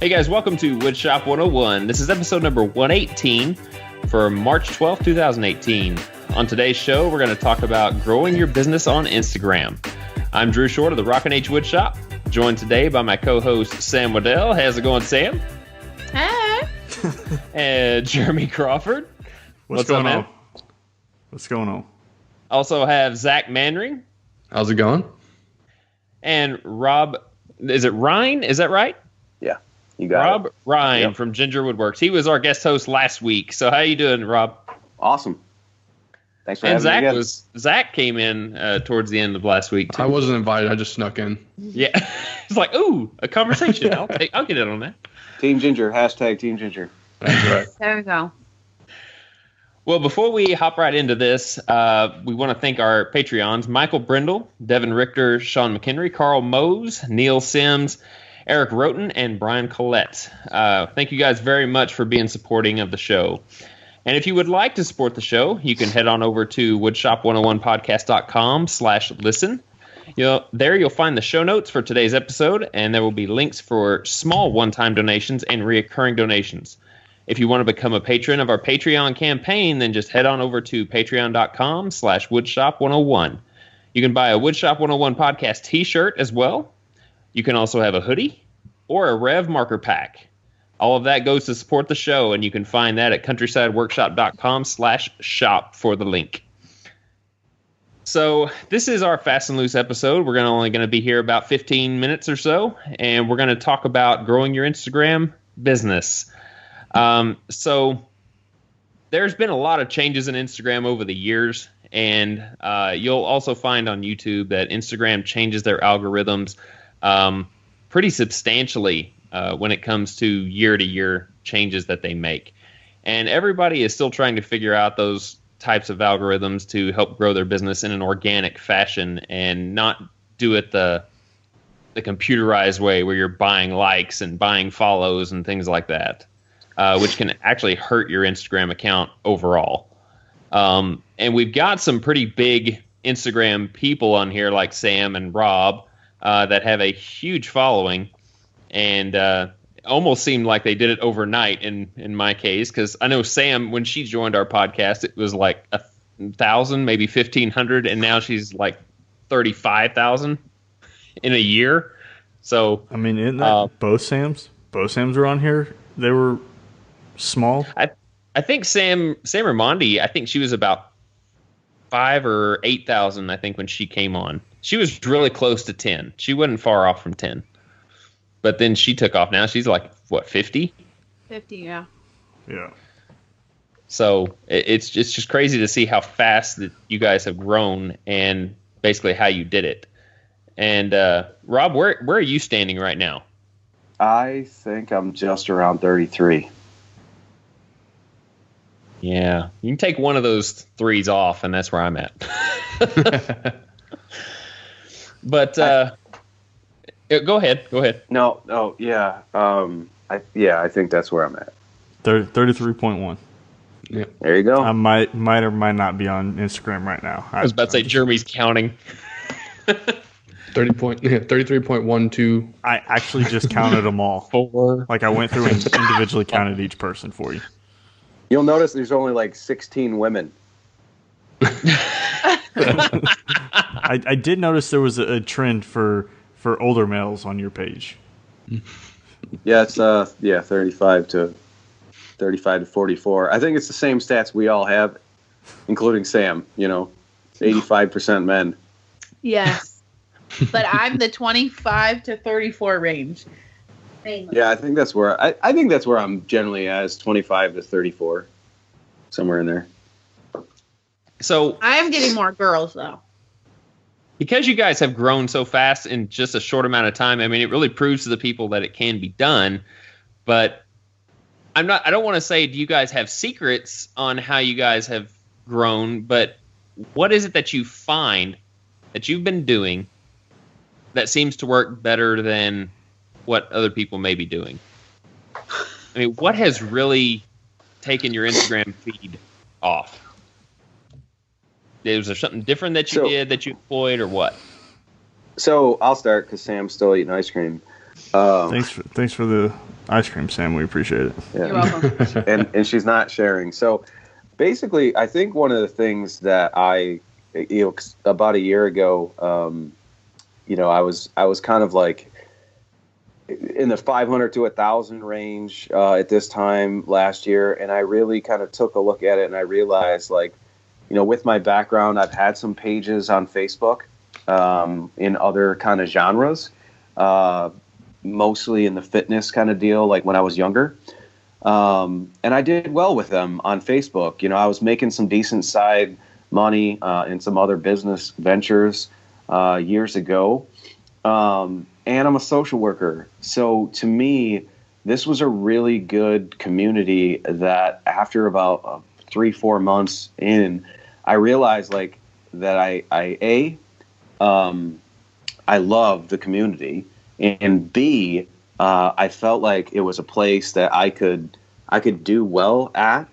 Hey guys, welcome to Woodshop 101. This is episode number 118 for March 12th, 2018. On today's show, we're going to talk about growing your business on Instagram. I'm Drew Short of the Rockin' H Woodshop, joined today by my co-host Sam Wooddell. How's it going, Sam? Hey. And Jeremy Crawford. What's going on? What's going on? Also have Zach Manring. How's it going? And Rob, is it Rein? Is that right? Yeah, you got Rob it. Rein from Ginger Woodworks. He was our guest host last week. So how you doing, Rob? Awesome. Thanks for having me again. Zach came in towards the end of last week too. I wasn't invited. I just snuck in. Yeah, it's like, ooh, a conversation. I'll get in on that. Team Ginger. Hashtag Team Ginger. That's right. There we go. Well, before we hop right into this, we want to thank our Patreons, Michael Brindle, Devin Richter, Sean McHenry, Carl Mose, Neil Sims, Eric Rhoten, and Bryan Collette. Thank you guys very much for being supporting of the show. And if you would like to support the show, you can head on over to woodshop101podcast.com/listen. There you'll find the show notes for today's episode, and there will be links for small one-time donations and recurring donations. If you want to become a patron of our Patreon campaign, then just head on over to patreon.com/woodshop101. You can buy a Woodshop 101 podcast t-shirt as well. You can also have a hoodie or a Rev marker pack. All of that goes to support the show, and you can find that at countrysideworkshop.com/shop for the link. So this is our Fast and Loose episode. We're only going to be here about 15 minutes or so, and we're going to talk about growing your Instagram business. So there's been a lot of changes in Instagram over the years, and you'll also find on YouTube that Instagram changes their algorithms pretty substantially when it comes to year-to-year changes that they make. And everybody is still trying to figure out those types of algorithms to help grow their business in an organic fashion and not do it the computerized way where you're buying likes and buying follows and things like that. Which can actually hurt your Instagram account overall. And we've got some pretty big Instagram people on here like Sam and Rob that have a huge following and almost seemed like they did it overnight in my case, because I know Sam, when she joined our podcast, it was like 1,000, maybe 1,500, and now she's like 35,000 in a year. So I mean, isn't that both Sams? Both Sams were on here. They were small. I think Sam Raimondi, I think she was about 5,000 or 8,000. I think when she came on, she was really close to 10. She wasn't far off from 10, but then she took off. Now she's like what, 50? 50, yeah. Yeah. So it's just crazy to see how fast that you guys have grown and basically how you did it. And Rob, where are you standing right now? I think I'm just around 33. Yeah, you can take one of those threes off, and that's where I'm at. But go ahead. No, yeah. I think that's where I'm at. 33.1. Yeah. There you go. I might or might not be on Instagram right now. I was about to say Jeremy's counting. 33.12. I actually just counted them all. 4. Like I went through and individually counted each person for you. You'll notice there's only like 16 women. I did notice there was a trend for older males on your page. Yeah, it's 35 to 44. I think it's the same stats we all have, including Sam. 85% men. Yes. But I'm the 25 to 34 range. Mainly. Yeah, I think that's where I'm generally at, is 25 to 34, somewhere in there. So I'm getting more girls though. because you guys have grown so fast in just a short amount of time, I mean, it really proves to the people that it can be done. But I don't want to say, do you guys have secrets on how you guys have grown, but what is it that you find that you've been doing that seems to work better than what other people may be doing? I mean, what has really taken your Instagram feed off? Was there something different that you did that you employed, or what? So I'll start because Sam's still eating ice cream. Thanks for the ice cream, Sam. We appreciate it. Yeah. You're welcome. and she's not sharing. So basically, I think one of the things that about a year ago, I was kind of like in the 500 to 1,000 range at this time last year, and I really kind of took a look at it, and I realized, like, with my background, I've had some pages on Facebook in other kind of genres, mostly in the fitness kind of deal, like when I was younger. And I did well with them on Facebook. I was making some decent side money in some other business ventures years ago. And I'm a social worker. So to me, this was a really good community that after about 3-4 months in, I realized like that I love the community, and B, I felt like it was a place that I could do well at.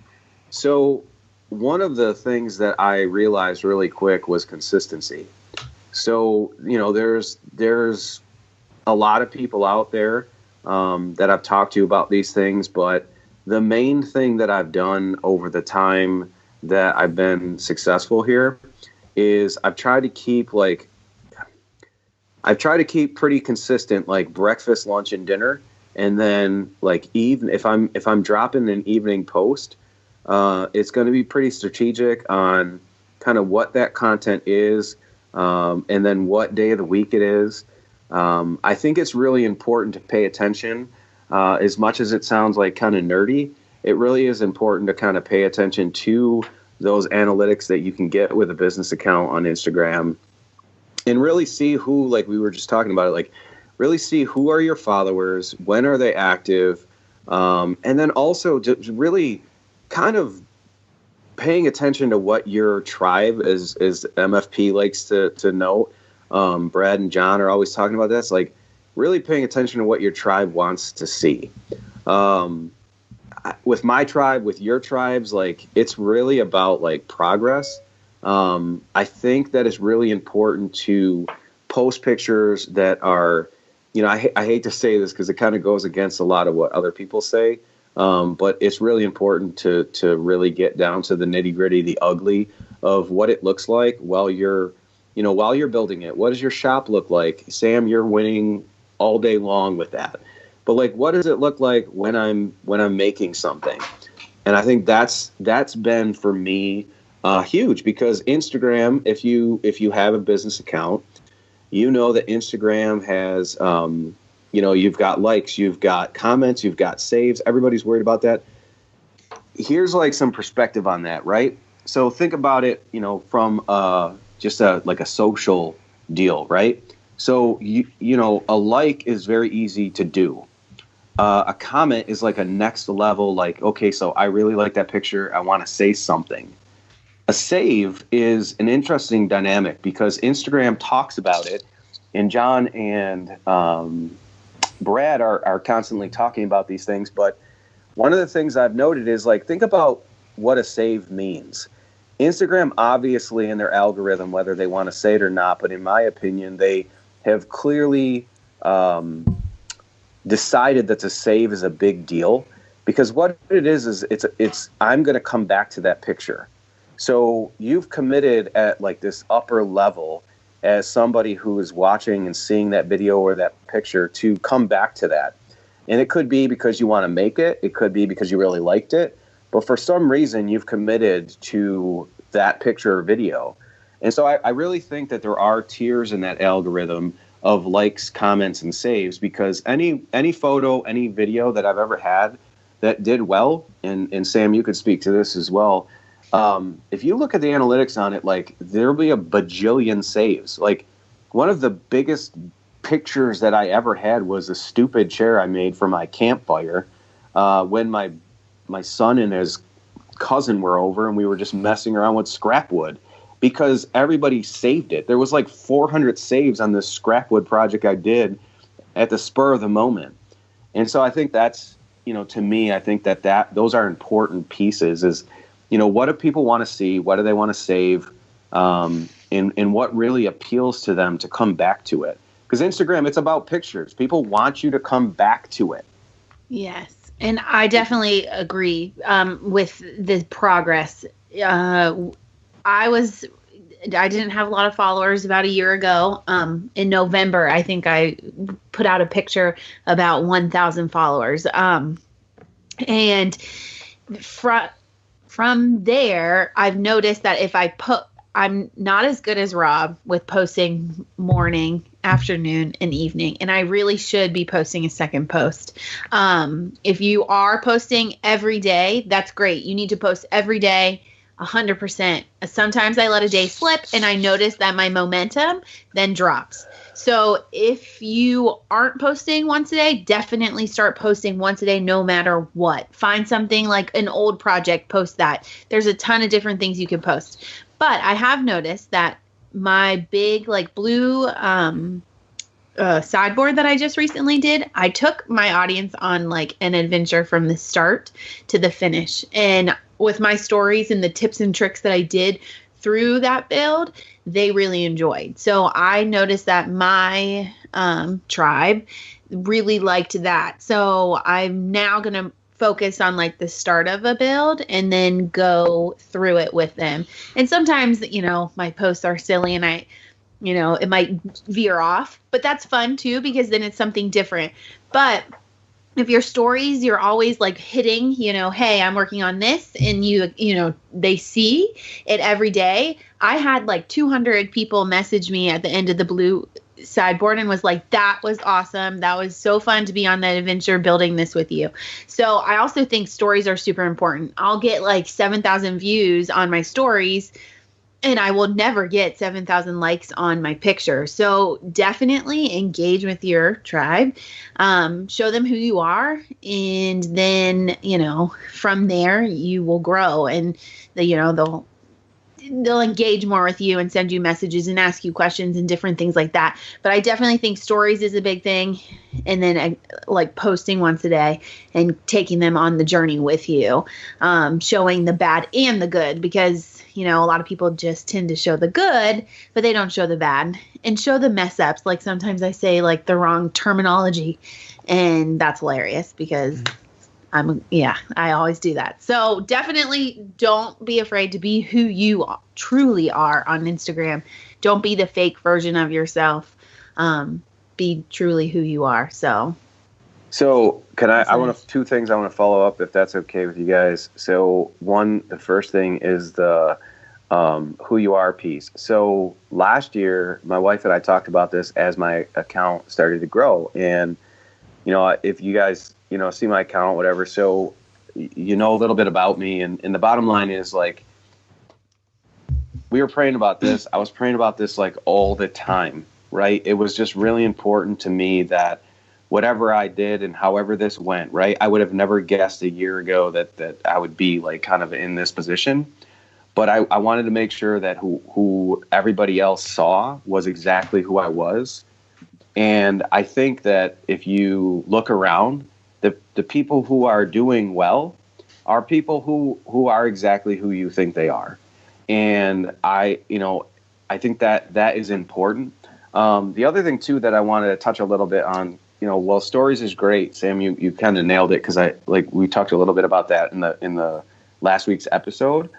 So one of the things that I realized really quick was consistency. So, there's a lot of people out there that I've talked to about these things, but the main thing that I've done over the time that I've been successful here is I've tried to keep pretty consistent, like breakfast, lunch, and dinner. And then like even if I'm dropping an evening post, it's going to be pretty strategic on kind of what that content is, and then what day of the week it is. I think it's really important to pay attention. As much as it sounds like kind of nerdy, it really is important to kind of pay attention to those analytics that you can get with a business account on Instagram, and really see who, like we were just talking about it, like really see who are your followers, when are they active, and then also just really kind of paying attention to what your tribe, as MFP likes to note. Brad and John are always talking about this, like really paying attention to what your tribe wants to see. With my tribe, with your tribes, like it's really about like progress. I think that it's really important to post pictures that are, I hate to say this because it kind of goes against a lot of what other people say. But it's really important to really get down to the nitty gritty, the ugly of what it looks like while you're building it. What does your shop look like? Sam, you're winning all day long with that. But like, what does it look like when I'm making something? And I think that's been for me huge, because Instagram, if you have a business account, that Instagram has, you've got likes, you've got comments, you've got saves. Everybody's worried about that. Here's like some perspective on that, right? So think about it, from just a social deal, right? So a like is very easy to do. A comment is like a next level, like, okay, so I really like that picture, I want to say something. A save is an interesting dynamic because Instagram talks about it, and John and Brad are constantly talking about these things. But one of the things I've noted is, like, think about what a save means. Instagram, obviously, in their algorithm, whether they want to say it or not, but in my opinion, they have clearly decided that to save is a big deal, because what it is it's I'm going to come back to that picture. So you've committed at like this upper level as somebody who is watching and seeing that video or that picture to come back to that. And it could be because you want to make it. It could be because you really liked it. But for some reason, you've committed to that picture or video. And so I really think that there are tiers in that algorithm of likes, comments, and saves, because any photo, any video that I've ever had that did well, and Sam, you could speak to this as well, if you look at the analytics on it, like there'll be a bajillion saves. Like one of the biggest pictures that I ever had was a stupid chair I made for my campfire when my son and his cousin were over, and we were just messing around with scrap wood, because everybody saved it. There was like 400 saves on this scrap wood project I did at the spur of the moment. And so I think that's, to me, I think that those are important pieces, is, what do people want to see? What do they want to save? And what really appeals to them to come back to it? Because Instagram, it's about pictures. People want you to come back to it. Yes. And I definitely agree with the progress. I didn't have a lot of followers about a year ago. In November, I think I put out a picture about 1,000 followers. And from there, I've noticed that if I I'm not as good as Rob with posting morning, afternoon, and evening. And I really should be posting a second post. If you are posting every day, that's great. You need to post every day, 100%. Sometimes I let a day slip and I notice that my momentum then drops. So if you aren't posting once a day, definitely start posting once a day no matter what. Find something like an old project, post that. There's a ton of different things you can post. But I have noticed that my big like blue sideboard that I just recently did, I took my audience on like an adventure from the start to the finish. And with my stories and the tips and tricks that I did through that build, they really enjoyed. So I noticed that my tribe really liked that. So I'm now going to focus on like the start of a build and then go through it with them. And sometimes, my posts are silly and it might veer off, but that's fun too, because then it's something different. But if your stories, you're always like hitting, hey, I'm working on this, and they see it every day. I had like 200 people message me at the end of the blue sideboard and was like, that was awesome. That was so fun to be on that adventure building this with you. So I also think stories are super important. I'll get like 7,000 views on my stories, and I will never get 7,000 likes on my picture. So definitely engage with your tribe, show them who you are. And then, from there you will grow, and they'll engage more with you and send you messages and ask you questions and different things like that. But I definitely think stories is a big thing. And then like posting once a day and taking them on the journey with you, showing the bad and the good, because a lot of people just tend to show the good, but they don't show the bad and show the mess ups. Like sometimes I say like the wrong terminology, and that's hilarious because I always do that. So definitely don't be afraid to be who you truly are on Instagram. Don't be the fake version of yourself. Be truly who you are. So can I want to, two things I want to follow up, if that's okay with you guys. So the first thing is the who you are piece. So last year, my wife and I talked about this as my account started to grow. And, if you guys, see my account, whatever. So, a little bit about me. And the bottom line is like, we were praying about this. I was praying about this like all the time, right? It was just really important to me that whatever I did and however this went, right? I would have never guessed a year ago that I would be like kind of in this position. But I wanted to make sure that who everybody else saw was exactly who I was. And I think that if you look around, the people who are doing well are people who are exactly who you think they are. And I think that is important. The other thing too that I wanted to touch a little bit on, well, stories is great. Sam, you kind of nailed it, because we talked a little bit about that in the last week's episode,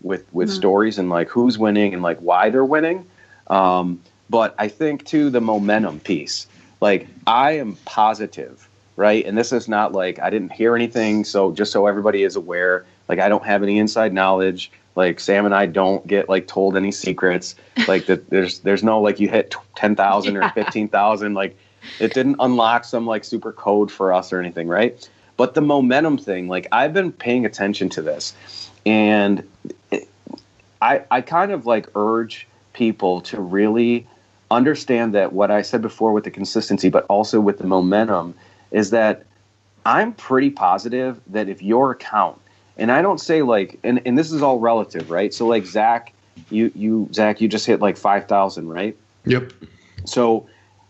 with stories and like who's winning and like why they're winning. But I think too, the momentum piece, like I am positive, right? And this is not like, I didn't hear anything. So just so everybody is aware, like I don't have any inside knowledge. Like Sam and I don't get like told any secrets, like that there's no, like you hit 10,000 or 15,000, like it didn't unlock some like super code for us or anything. Right. But the momentum thing, like I've been paying attention to this, and I kind of like urge people to really understand that what I said before with the consistency, but also with the momentum, is that I'm pretty positive that if your account, and I don't say like, and this is all relative, right? So like Zach, you just hit like 5,000, right? Yep. So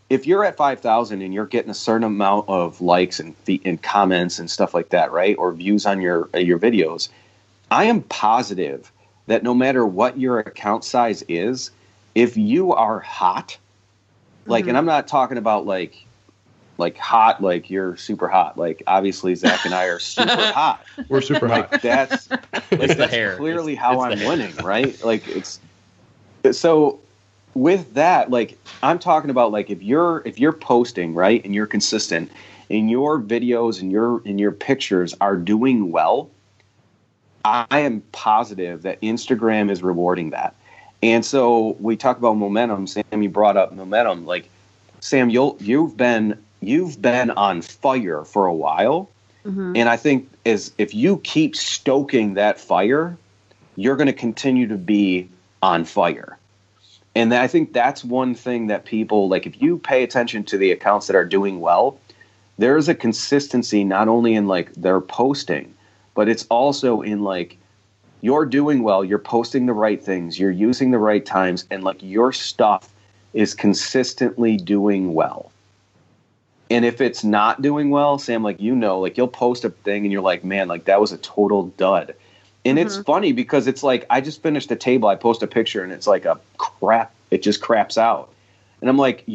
if you're at 5,000 and you're getting a certain amount of likes and comments and stuff like that, right? Or views on your videos, I am positive that no matter what your account size is, if you are hot, Like, and I'm not talking about like hot, like you're super hot. Like, obviously Zach and I are super hot. We're super hot. Like, that's clearly how I'm winning, right? Like, it's so with that, like, I'm talking about, like, if you're posting, right, and you're consistent, and your videos and your pictures are doing well, I am positive that Instagram is rewarding that. And so we talk about momentum. Sam, you brought up momentum. Like, Sam, you've been on fire for a while, and I think if you keep stoking that fire, you're going to continue to be on fire. And I think that's one thing that people, like, if you pay attention to the accounts that are doing well, there is a consistency not only in, like, their posting, but it's also in, like, you're doing well, you're posting the right things, you're using the right times, and, like, your stuff is consistently doing well. And if it's not doing well, Sam, like, like, you'll post a thing and you're like, man, like, that was a total dud. And it's funny because it's like, I just finished a table, I post a picture and it's like it just craps out. And I'm like,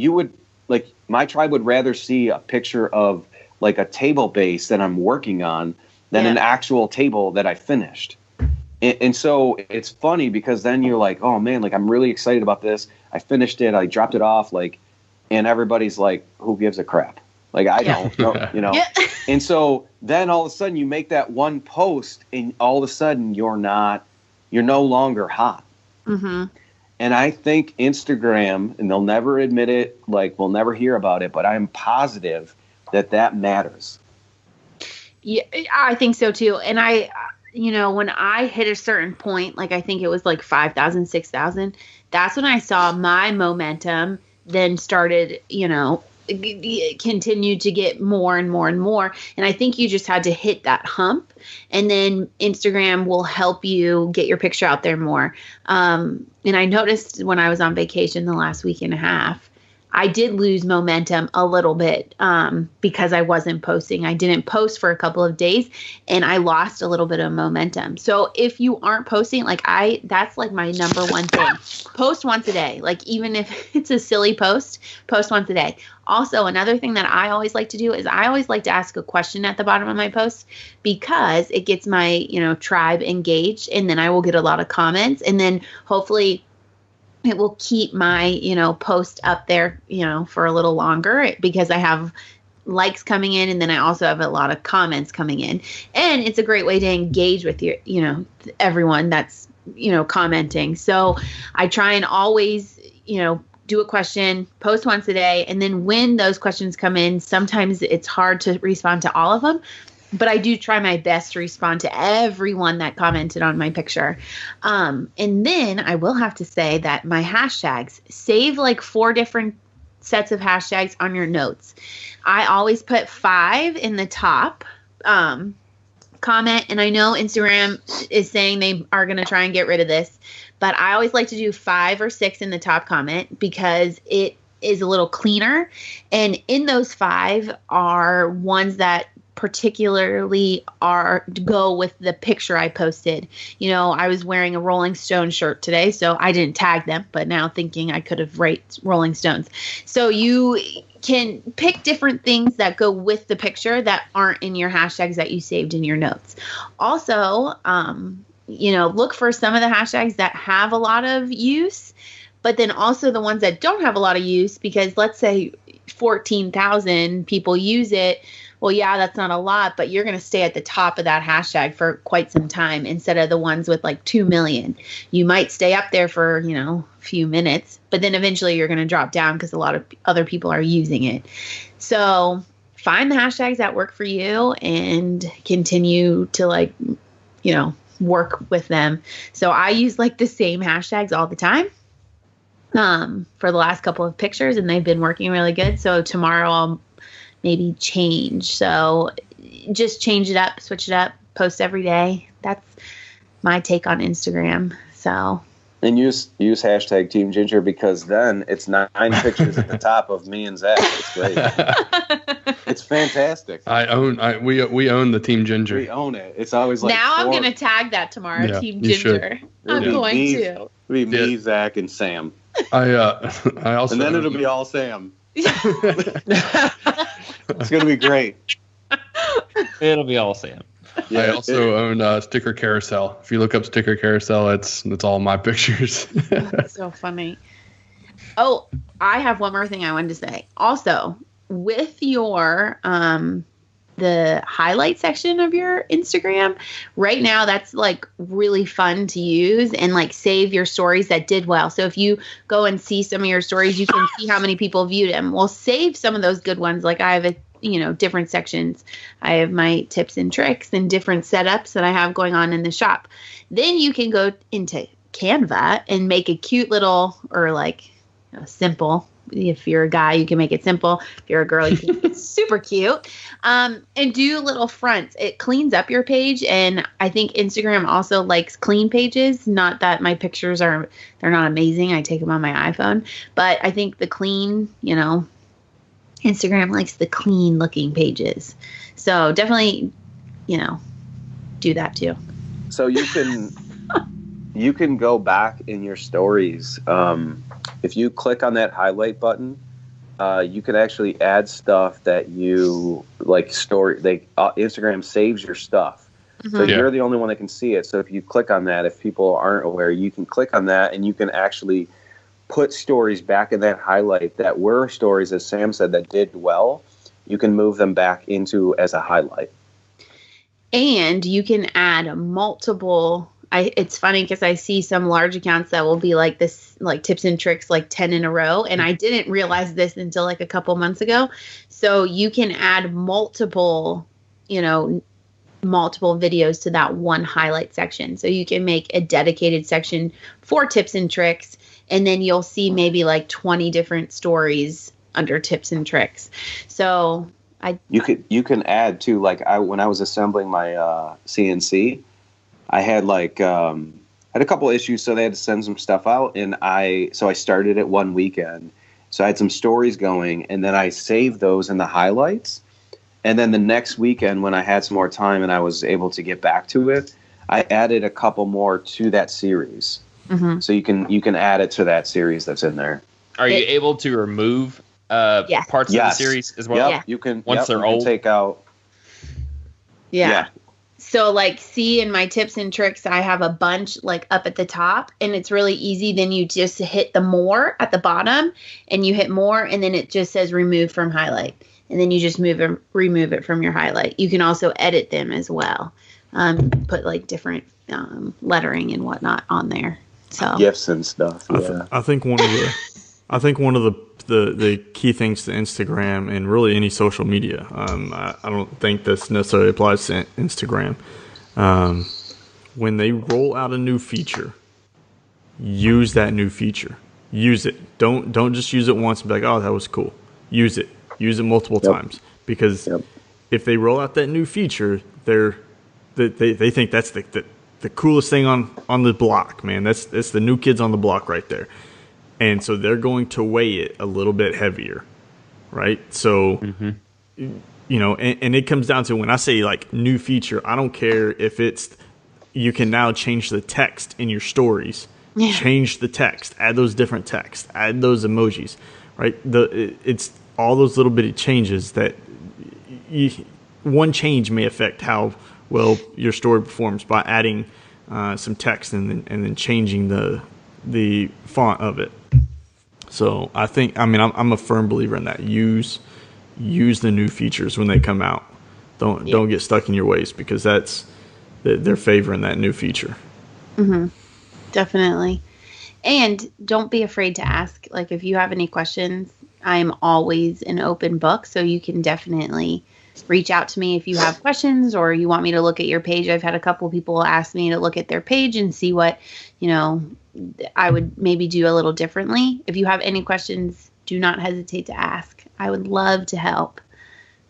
my tribe would rather see a picture of, like, a table base that I'm working on than an actual table that I finished. And so it's funny because then you're like, oh man, like, I'm really excited about this. I finished it. I dropped it off, like, and everybody's like, who gives a crap? Like, I don't know, you know? Yeah. And so then all of a sudden you make that one post and all of a sudden you're no longer hot. Mm-hmm. And I think Instagram, and they'll never admit it, like, we'll never hear about it, but I'm positive that matters. Yeah, I think so too. And when I hit a certain point, like, I think it was like 5,000, 6,000, that's when I saw my momentum then started, continued to get more and more and more. And I think you just had to hit that hump, and then Instagram will help you get your picture out there more. And I noticed when I was on vacation the last week and a half, I did lose momentum a little bit because I wasn't posting. I didn't post for a couple of days and I lost a little bit of momentum. So if you aren't posting, that's like my number one thing. Post once a day. Like, even if it's a silly post once a day. Also, another thing that I always like to do is I always like to ask a question at the bottom of my post, because it gets my, tribe engaged, and then I will get a lot of comments, and then hopefully it will keep my, post up there, for a little longer, because I have likes coming in, and then I also have a lot of comments coming in. And it's a great way to engage with your, everyone that's, commenting. So I try and always, do a question, post once a day. And then when those questions come in, sometimes it's hard to respond to all of them, but I do try my best to respond to everyone that commented on my picture. And then I will have to say that my hashtags, save like 4 different sets of hashtags on your notes. I always put 5 in the top comment. And I know Instagram is saying they are going to try and get rid of this, but I always like to do 5 or 6 in the top comment because it is a little cleaner. And in those 5 are ones that particularly go with the picture I posted. I was wearing a Rolling Stone shirt today, so I didn't tag them, but now thinking I could have rated Rolling Stones. So you can pick different things that go with the picture that aren't in your hashtags that you saved in your notes. Also, look for some of the hashtags that have a lot of use, but then also the ones that don't have a lot of use, because let's say 14,000 people use it. Well, yeah, that's not a lot, but you're going to stay at the top of that hashtag for quite some time instead of the ones with like 2 million. You might stay up there for, a few minutes, but then eventually you're going to drop down because a lot of other people are using it. So find the hashtags that work for you and continue to work with them. So I use like the same hashtags all the time for the last couple of pictures, and they've been working really good. So tomorrow I'll maybe change. So just change it up, switch it up, post every day. That's my take on Instagram. So. And use hashtag Team Ginger, because then it's 9 pictures at the top of me and Zach. It's great. It's fantastic. We own the Team Ginger. We own it. It's always like now I'm gonna tag that tomorrow, Team Ginger. I'm going to. Be me, Zach, and Sam. I also. And then it'll be all Sam. It's gonna be great. It'll be all Sam. Yeah, I also own Sticker Carousel. If you look up Sticker Carousel, it's all my pictures. That's so funny. Oh, I have one more thing I wanted to say. Also, with your the highlight section of your Instagram right now, that's like really fun to use and like save your stories that did well. So if you go and see some of your stories, you can see how many people viewed them. Well, save some of those good ones. Like I have different sections. I have my tips and tricks and different setups that I have going on in the shop. Then you can go into Canva and make a cute little, or like simple. If you're a guy, you can make it simple. If you're a girl, you can make it super cute. And do little fronts. It cleans up your page. And I think Instagram also likes clean pages. Not that my pictures they're not amazing. I take them on my iPhone. But I think the clean, Instagram likes the clean looking pages. So definitely, do that too. So you can go back in your stories. If you click on that highlight button, you can actually add stuff that you like Instagram saves your stuff. Mm-hmm. So you're the only one that can see it. So if you click on that, if people aren't aware, you can click on that and you can actually put stories back in that highlight that were stories, as Sam said, that did well. You can move them back into as a highlight. And you can add multiple. It's funny because I see some large accounts that will be like this, like tips and tricks, like 10 in a row. And I didn't realize this until like a couple months ago. So you can add multiple videos to that one highlight section. So you can make a dedicated section for tips and tricks. And then you'll see maybe like 20 different stories under tips and tricks. So you can add too, like when I was assembling my CNC, I had had a couple issues, so they had to send some stuff out, and I started it one weekend. So I had some stories going, and then I saved those in the highlights. And then the next weekend, when I had some more time and I was able to get back to it, I added a couple more to that series. Mm-hmm. So you can add it to that series that's in there. Are you able to remove parts of the series as well? Yeah. You can once they're old. Take out. Yeah. So like see in my tips and tricks, I have a bunch like up at the top, and it's really easy. Then you just hit the more at the bottom and you hit more, and then it just says remove from highlight. And then you just remove it from your highlight. You can also edit them as well. Put like different lettering and whatnot on there. So GIFs and stuff. Yeah. I think one of the key things to Instagram and really any social media. I don't think this necessarily applies to Instagram. When they roll out a new feature, use that new feature. Use it. Don't just use it once and be like, oh, that was cool. Use it. Use it multiple times, because if they roll out that new feature, they think that's the coolest thing on the block, man. That's the new kids on the block right there. And so they're going to weigh it a little bit heavier, right? So, and it comes down to when I say like new feature, I don't care if you can now change the text in your stories, change the text, add those different texts, add those emojis, right? It's all those little bitty changes that one change may affect how well your story performs by adding some text and then changing the font of it. So I'm a firm believer in that. Use the new features when they come out. Don't get stuck in your ways, because they're favoring that new feature. Mm-hmm. Definitely. And don't be afraid to ask. Like if you have any questions, I'm always an open book, so you can definitely reach out to me if you have questions or you want me to look at your page. I've had a couple people ask me to look at their page and see what, I would maybe do a little differently. If you have any questions, do not hesitate to ask. I would love to help.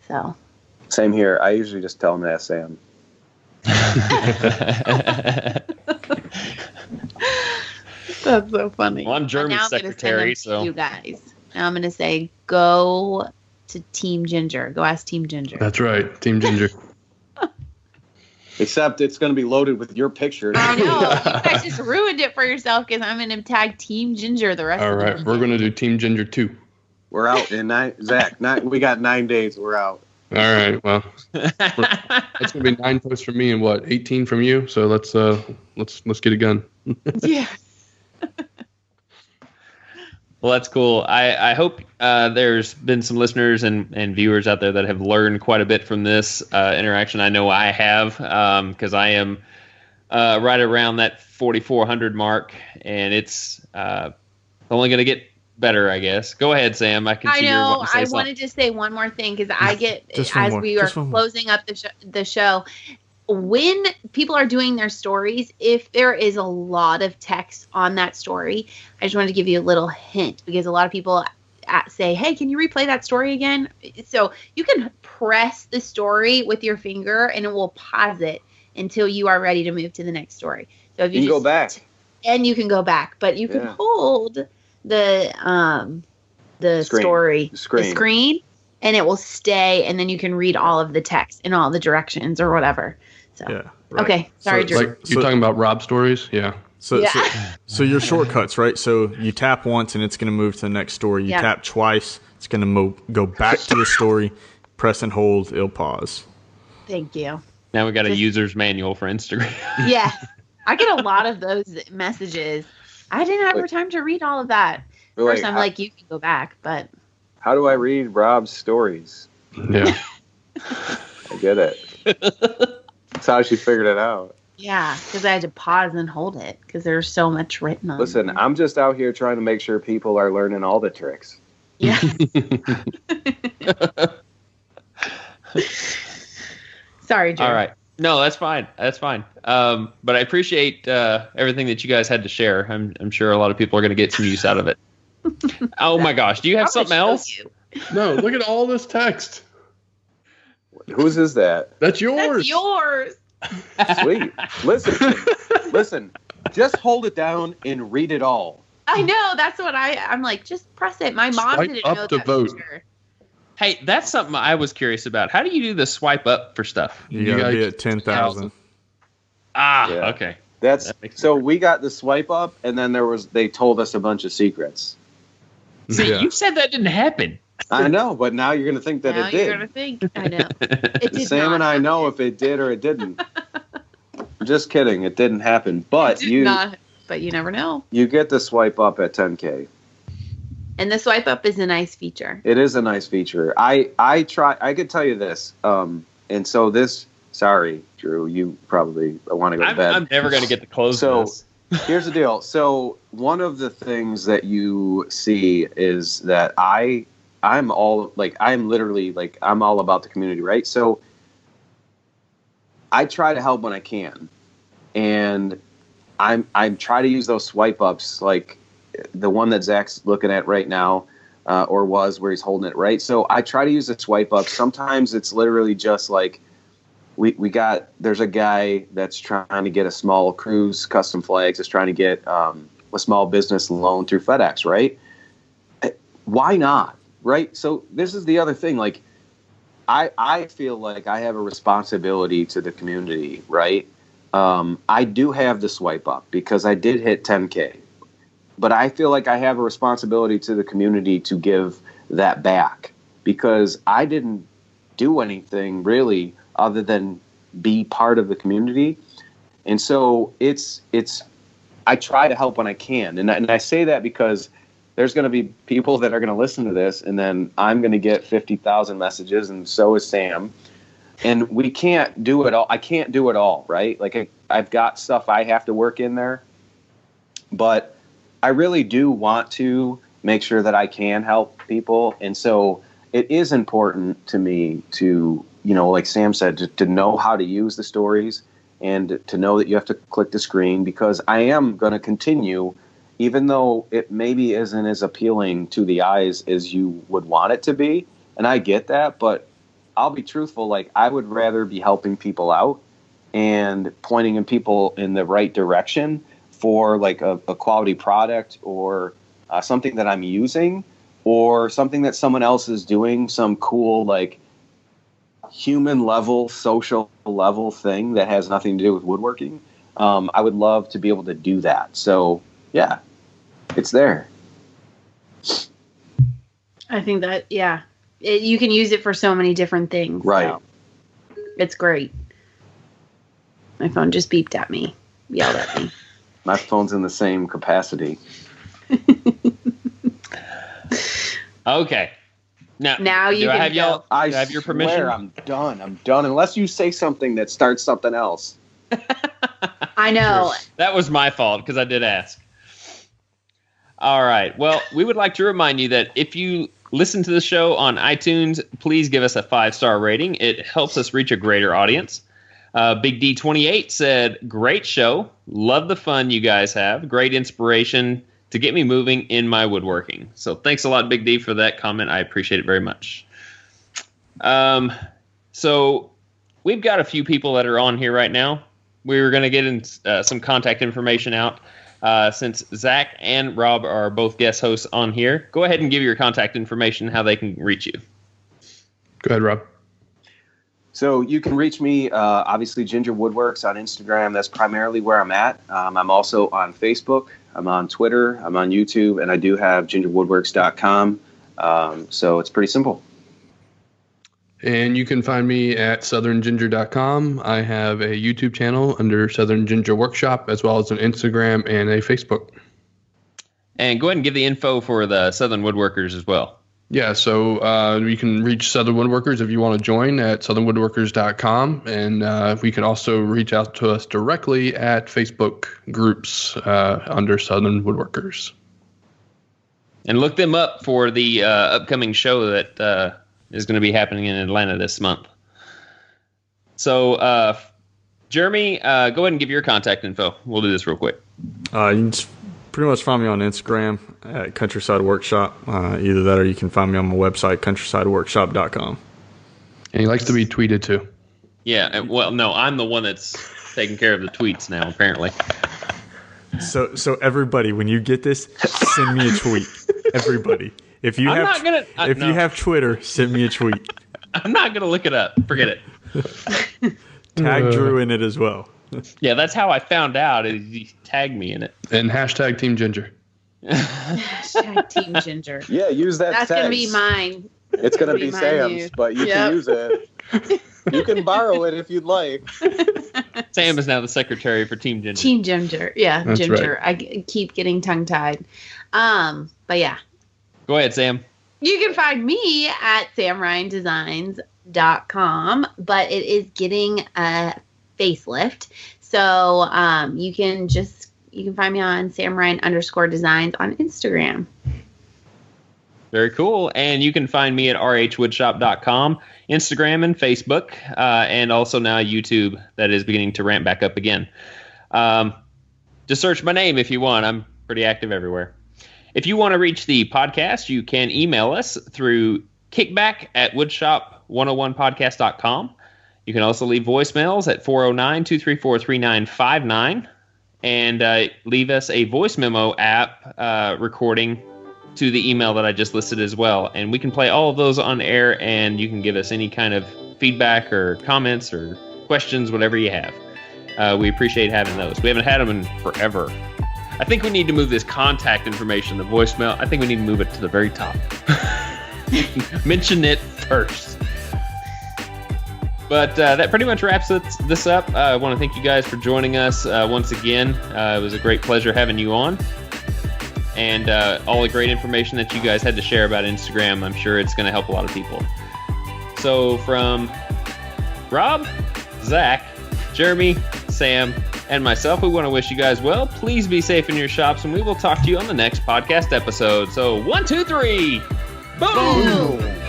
So. Same here. I usually just tell them to ask Sam. That's so funny. Well, I'm Jeremy's secretary, so. You guys. Now I'm going to say, go to Team Ginger. Go ask Team Ginger. That's right. Team Ginger. Except it's going to be loaded with your picture. I know. You guys just ruined it for yourself because I'm going to tag Team Ginger the rest All of the right, we're going to do Team Ginger 2. We're out in we got 9 days. We're out. All right, well, that's going to be 9 posts from me and 18 from you. So let's get it done. Yeah. Well, that's cool. I hope there's been some listeners and viewers out there that have learned quite a bit from this interaction. I know I have, because I am right around that 4,400 mark, and it's only going to get better, I guess. Go ahead, Sam. I know. I wanted to say one more thing because I get as we are closing up the show. When people are doing their stories, if there is a lot of text on that story, I just wanted to give you a little hint because a lot of people say, hey, can you replay that story again? So you can press the story with your finger and it will pause it until you are ready to move to the next story. So if you can go back. And you can go back, but you can hold the screen, and it will stay, and then you can read all of the text in all the directions or whatever. So, yeah. Right. Okay. Sorry, Drew. Like you're talking about Rob stories? Yeah. So your shortcuts, right? So you tap once and it's going to move to the next story. You tap twice, it's going to go back to the story. Press and hold, it'll pause. Thank you. Now we got a user's manual for Instagram. Yeah. I get a lot of those messages. I didn't have time to read all of that. First, I'm like, you can go back, but... How do I read Rob's stories? Yeah. I get it. That's how she figured it out. Yeah, because I had to pause and hold it because there's so much written on Listen, I'm just out here trying to make sure people are learning all the tricks. Yeah. Sorry, Drew. All right. No, that's fine. That's fine. But I appreciate everything that you guys had to share. I'm sure a lot of people are going to get some use out of it. Oh my gosh. Do you have something else? No, look at all this text. Whose is that? That's yours. That's yours. Sweet. Listen. Just hold it down and read it all. I know. That's what I'm like. Just press it. My mom Swipe didn't up know to that vote. feature. Hey, that's something I was curious about. How do you do the swipe up for stuff? You gotta be at 10,000. Ah, okay. That's so we got the swipe up, and then they told us a bunch of secrets. See, you said that didn't happen. I know, but now you're gonna think that it did. You're gonna think. I know. It did Sam not and I know if it did or it didn't. Just kidding, it didn't happen. But but you never know. You get the swipe up at 10K. And the swipe up is a nice feature. It is a nice feature. I could tell you this. And so this. Sorry, Drew. You probably want to go to bed. I'm never going to get the close. So here's the deal. So one of the things that you see is that I'm all about the community, right? So I try to help when I can, and I'm try to use those swipe ups, like the one that Zach's looking at right now, or was where he's holding it, right? So I try to use the swipe up. Sometimes it's literally just like there's a guy that's trying to get a small cruise custom flags, is trying to get a small business loan through FedEx, right? Why not, right? So this is the other thing. Like, I feel like I have a responsibility to the community, right? I do have the swipe up because I did hit 10K, but I feel like I have a responsibility to the community to give that back because I didn't do anything really other than be part of the community. And so I try to help when I can. And I say that because there's going to be people that are going to listen to this, and then I'm going to get 50,000 messages, and so is Sam. And we can't do it all. I can't do it all, right? Like I've got stuff I have to work in there. But I really do want to make sure that I can help people. And so it is important to me to, like Sam said, to know how to use the stories and to know that you have to click the screen, because I am going to continue, even though it maybe isn't as appealing to the eyes as you would want it to be. And I get that, but I'll be truthful. Like, I would rather be helping people out and pointing people in the right direction for like a quality product or something that I'm using or something that someone else is doing, some cool, like, human level, social level thing that has nothing to do with woodworking, I would love to be able to do that. So yeah, it's there. I think that, yeah, you can use it for so many different things. Right. So it's great. My phone just beeped at me, yelled at me. My phone's in the same capacity. Okay. Now you do can I have y'all? I Do I have your permission? swear I'm done. I'm done unless you say something that starts something else. I know. That was my fault because I did ask. All right. Well, we would like to remind you that if you listen to the show on iTunes, please give us a 5-star rating. It helps us reach a greater audience. Big D28 said, great show. Love the fun you guys have. Great inspiration to get me moving in my woodworking. So thanks a lot, Big D, for that comment. I appreciate it very much. So we've got a few people that are on here right now. We were going to get in, some contact information out since Zach and Rob are both guest hosts on here. Go ahead and give your contact information, how they can reach you. Go ahead, Rob. So you can reach me, obviously, Ginger Woodworks on Instagram. That's primarily where I'm at. I'm also on Facebook. I'm on Twitter. I'm on YouTube. And I do have gingerwoodworks.com. So it's pretty simple. And you can find me at southernginger.com. I have a YouTube channel under Southern Ginger Workshop, as well as an Instagram and a Facebook. And go ahead and give the info for the Southern Woodworkers as well. Yeah, so you can reach Southern Woodworkers if you want to join at southernwoodworkers.com. And we can also reach out to us directly at Facebook groups under Southern Woodworkers. And look them up for the upcoming show that is going to be happening in Atlanta this month. So, Jeremy, go ahead and give your contact info. We'll do this real quick. You can just pretty much find me on Instagram at Countryside Workshop. Either that or you can find me on my website, countrysideworkshop.com. And he likes to be tweeted too. Yeah, well, no, I'm the one that's taking care of the tweets now, apparently. So everybody, when you get this, send me a tweet. Everybody. If you have Twitter, send me a tweet. I'm not going to look it up. Forget it. Tag Drew in it as well. Yeah, that's how I found out. He tagged me in it. And hashtag Team Ginger. Hashtag Team Ginger. Yeah, use that. That's going to be mine. It's going to be Sam's, but you can use it. You can borrow it if you'd like. Sam is now the secretary for Team Ginger. Team Ginger. Yeah, that's Ginger. Right. I keep getting tongue-tied. But yeah. Go ahead, Sam. You can find me at samryandesigns.com, but it is getting a facelift. So you can find me on samryan_designs on Instagram. Very cool. And you can find me at rhwoodshop.com, Instagram and Facebook, and also now YouTube that is beginning to ramp back up again. Just search my name if you want. I'm pretty active everywhere. If you want to reach the podcast, you can email us through kickback@woodshop101podcast.com. You can also leave voicemails at 409-234-3959 and leave us a voice memo app recording to the email that I just listed as well. And we can play all of those on air, and you can give us any kind of feedback or comments or questions, whatever you have. We appreciate having those. We haven't had them in forever. I think we need to move this contact information, the voicemail. I think we need to move it to the very top. Mention it first. But that pretty much wraps this up. I want to thank you guys for joining us once again. It was a great pleasure having you on. And all the great information that you guys had to share about Instagram, I'm sure it's going to help a lot of people. So from Rob, Zach, Jeremy, Sam, and myself, we want to wish you guys well. Please be safe in your shops, and we will talk to you on the next podcast episode. So 1, 2, 3. Boom! Boom.